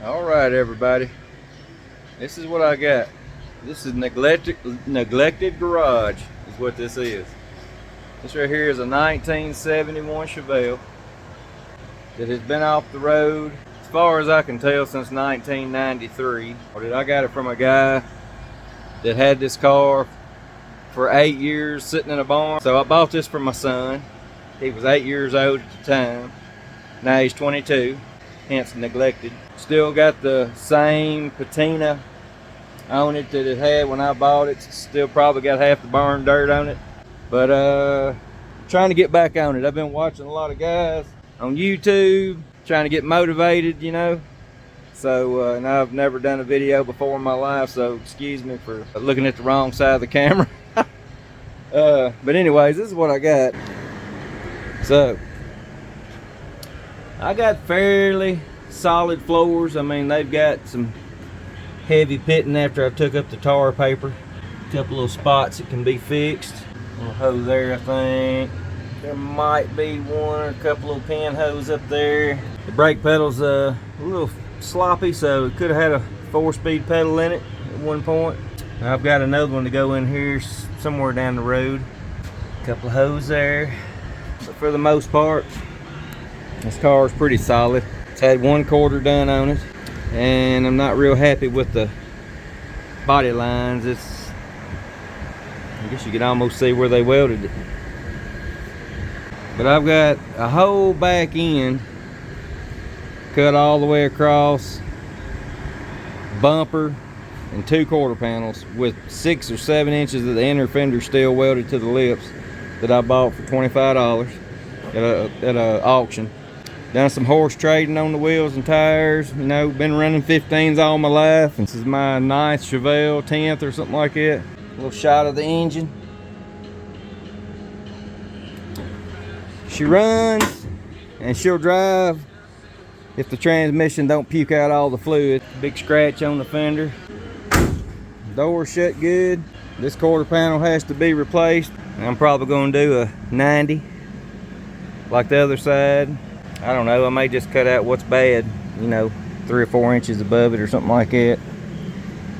All right, everybody. This is what I got. This is neglected garage is what this is. This right here is a 1971 Chevelle that has been off the road, as far as I can tell, since 1993. I got it from a guy that had this car for 8 years sitting in a barn. So I bought this for my son. He was 8 years old at the time. Now he's 22, hence neglected. Still got the same patina on it that it had when I bought it. Still probably got half the barn dirt on it. But trying to get back on it. I've been watching a lot of guys on YouTube, trying to get motivated, you know. So, and I've never done a video before in my life, so excuse me for looking at the wrong side of the camera. But anyways, this is what I got. So, I got fairly solid floors. I mean, they've got some heavy pitting after I took up the tar paper. A couple little spots that can be fixed. A little hose there, I think. There might be one or a couple little pinholes up there. The brake pedal's a little sloppy, so it could have had a 4-speed pedal in it at one point. I've got another one to go in here somewhere down the road. A couple of hoses there. But for the most part, this car is pretty solid. It's had 1/4 done on it, and I'm not real happy with the body lines. I guess you could almost see where they welded it. But I've got a whole back end cut all the way across, bumper and 2 quarter panels with 6 or 7 inches of the inner fender steel welded to the lips that I bought for $25 at a auction. Done some horse trading on the wheels and tires. You know, been running 15s all my life. This is my 9th Chevelle, 10th or something like that. A little shot of the engine. She runs and she'll drive if the transmission don't puke out all the fluid. Big scratch on the fender. Door shut good. This quarter panel has to be replaced. I'm probably going to do a 90 like the other side. I don't know, I may just cut out what's bad, you know, 3 or 4 inches above it or something like that,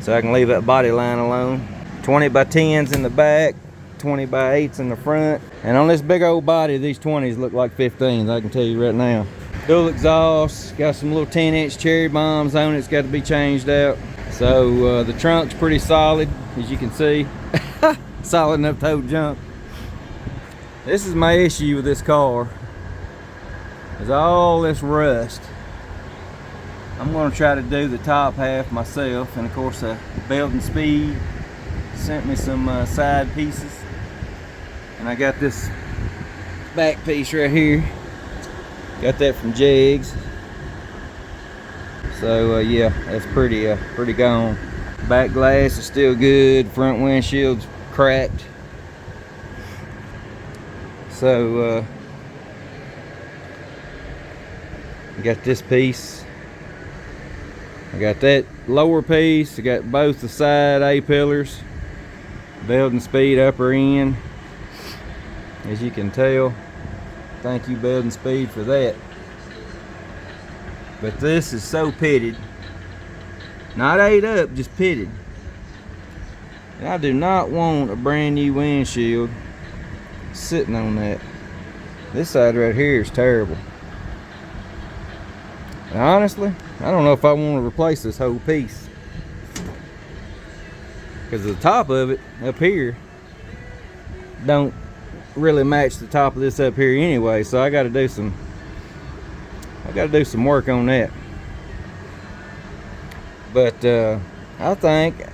so I can leave that body line alone. 20 by 10s in the back, 20 by 8s in the front, and on this big old body, these 20s look like 15s, I can tell you right now. Dual exhaust, got some little 10-inch cherry bombs on it. It's got to be changed out. So the trunk's pretty solid, as you can see. Solid enough to hold junk. This is my issue with this car, is all this rust. I'm going to try to do the top half myself, and of course Belt and Speed sent me some side pieces, and I got this back piece right here. Got that from Jegs. So yeah, that's pretty gone. Back glass is still good. Front windshield's cracked. So I got this piece. I got that lower piece. I got both the side A-pillars. Belt and Speed upper end. As you can tell. Thank you, Belt and Speed, for that. But this is so pitted. Not ate up, just pitted. And I do not want a brand new windshield sitting on that. This side right here is terrible. And honestly, I don't know if I want to replace this whole piece, because the top of it up here don't really match the top of this up here anyway, so I got to do some work on that. But I think,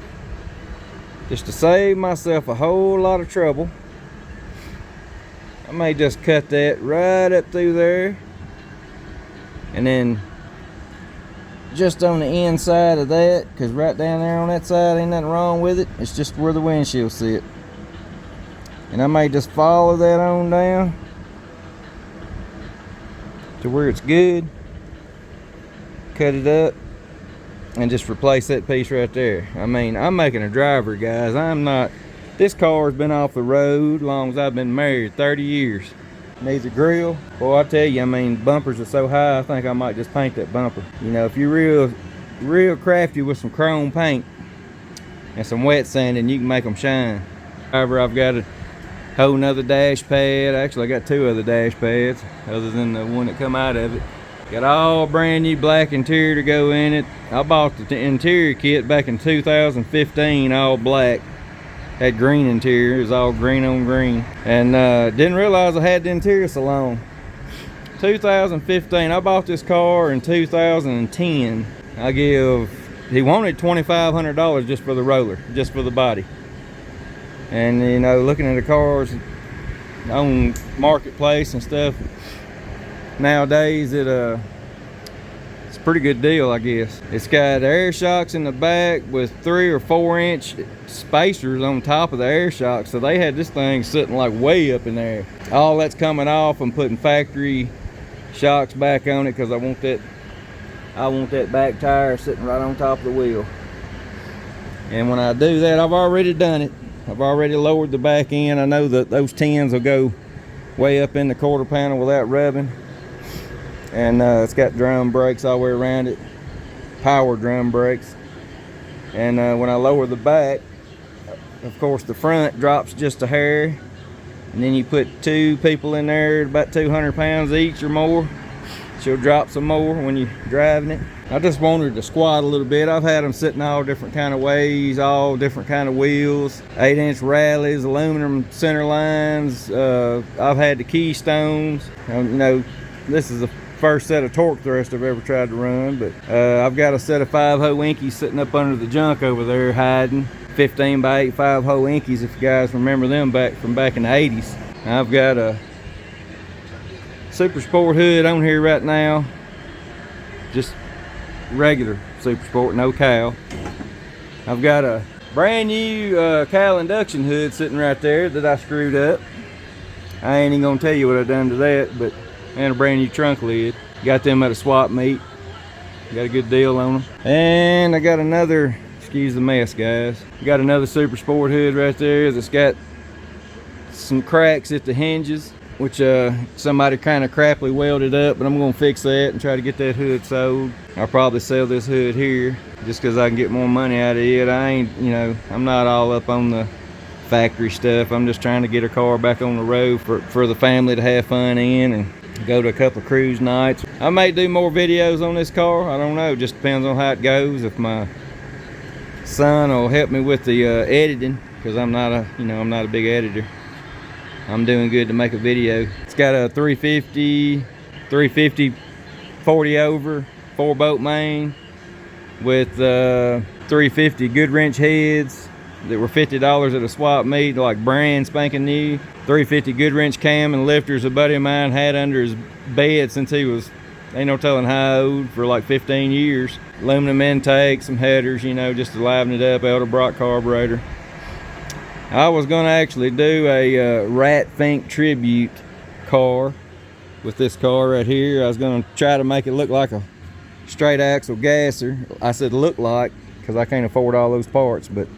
just to save myself a whole lot of trouble, I may just cut that right up through there, and then just on the inside of that, because right down there on that side ain't nothing wrong with it. It's just where the windshield sit. And I may just follow that on down to where it's good, cut it up, and just replace that piece right there. I mean, I'm making a driver, guys. I'm not. This car's been off the road as long as I've been married, 30 years. Needs a grill. Boy, I tell you, I mean, bumpers are so high, I think I might just paint that bumper. You know, if you're real real crafty with some chrome paint and some wet sand, and you can make them shine. However, I've got a whole nother dash pad. Actually, I got two other dash pads other than the one that come out of it. Got all brand new black interior to go in it. I bought the interior kit back in 2015, all black. Had green interior, it was all green on green. And didn't realize I had the interior so long. 2015, I bought this car in 2010. He wanted $2,500 just for the roller, just for the body. And you know, looking at the cars on Marketplace and stuff, nowadays it's a pretty good deal, I guess. It's got air shocks in the back with 3 or 4 inch spacers on top of the air shocks, so they had this thing sitting like way up in there. All that's coming off. I'm putting factory shocks back on it because I want that back tire sitting right on top of the wheel. And when I do that, I've already done it. I've already lowered the back end. I know that those tins will go way up in the quarter panel without rubbing. And it's got drum brakes all the way around it, power drum brakes. And when I lower the back, of course the front drops just a hair, and then you put 2 people in there about 200 pounds each or more. She'll drop some more when you're driving it. I just wanted to squat a little bit. I've had them sitting all different kind of ways, all different kind of wheels, 8-inch rallies, aluminum center lines. I've had the Keystones. You know, this is the first set of torque thrust I've ever tried to run, but I've got a set of 5-hole Inkies sitting up under the junk over there hiding. 15 by 8 5-hole Inkies, if you guys remember them from back in the 80s. I've got a Super Sport hood on here right now, just regular Super Sport, no cowl. I've got a brand new cowl induction hood sitting right there that I screwed up. I ain't even gonna tell you what I done to that, but and a brand new trunk lid. Got them at a swap meet. Got a good deal on them. And I got another, excuse the mess guys, got another Super Sport hood right there that's got some cracks at the hinges, which somebody kind of crappily welded up, but I'm gonna fix that and try to get that hood sold. I'll probably sell this hood here just because I can get more money out of it. I ain't, you know, I'm not all up on the factory stuff. I'm just trying to get a car back on the road for the family to have fun in and go to a couple of cruise nights. I may do more videos on this car. I don't know, just depends on how it goes. If my son will help me with the editing, because I'm not a big editor. I'm doing good to make a video. It's got a 350 40 over 4-bolt main with 350 good wrench heads that were $50 at a swap meet, like brand spanking new. 350 good wrench cam and lifters a buddy of mine had under his bed since he was, ain't no telling how old, for like 15 years. Aluminum intake, some headers, you know, just to liven it up, Edelbrock carburetor. I was gonna actually do a Rat Fink tribute car with this car right here. I was gonna try to make it look like a straight axle gasser. I said look like, because I can't afford all those parts, but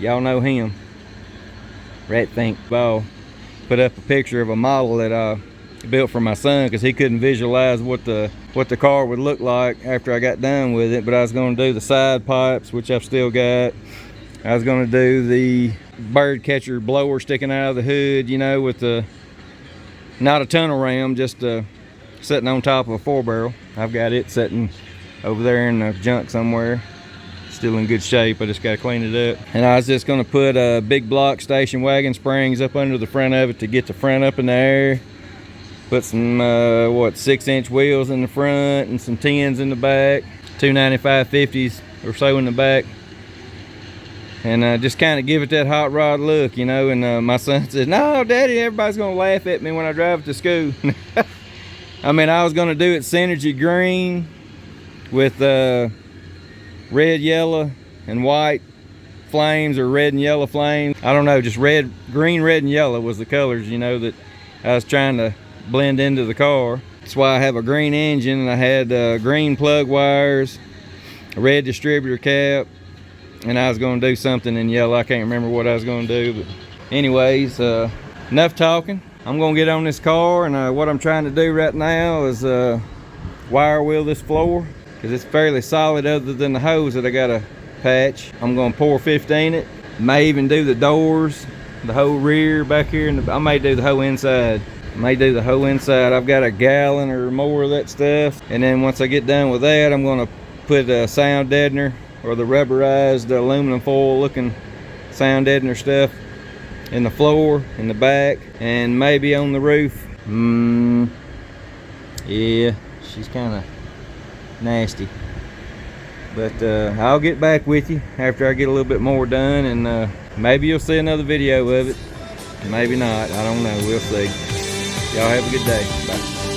y'all know him, Rat Fink. I'll put up a picture of a model that I built for my son because he couldn't visualize what the car would look like after I got done with it. But I was going to do the side pipes, which I've still got. I was going to do the bird catcher blower sticking out of the hood, you know, with the, not a tunnel ram, just sitting on top of a 4-barrel. I've got it sitting over there in the junk somewhere. Still in good shape. I just got to clean it up. And I was just going to put big block station wagon springs up under the front of it to get the front up in the air. Put some 6-inch wheels in the front and some 10s in the back, 295 50s or so in the back, and just kind of give it that hot rod look, you know. And my son said, "No, Daddy, everybody's gonna laugh at me when I drive it to school." I mean, I was gonna do it synergy green with red, yellow, and white flames, or red and yellow flames. I don't know, just red, green, red, and yellow was the colors, you know, that I was trying to blend into the car. That's why I have a green engine, and I had green plug wires, a red distributor cap, and I was going to do something in yellow. I can't remember what I was going to do, but anyways, enough talking. I'm going to get on this car, and what I'm trying to do right now is wire wheel this floor. because it's fairly solid other than the hose that I gotta patch. I'm gonna pour 15 it. May even do the doors, the whole rear back here, and I may do the whole inside. I've got a gallon or more of that stuff, and then once I get done with that, I'm gonna put a sound deadener, or the rubberized aluminum foil looking sound deadener stuff in the floor, in the back, and maybe on the roof. Yeah, she's kind of nasty, but I'll get back with you after I get a little bit more done, and maybe you'll see another video of it, maybe not, I don't know, we'll see. Y'all have a good day. Bye.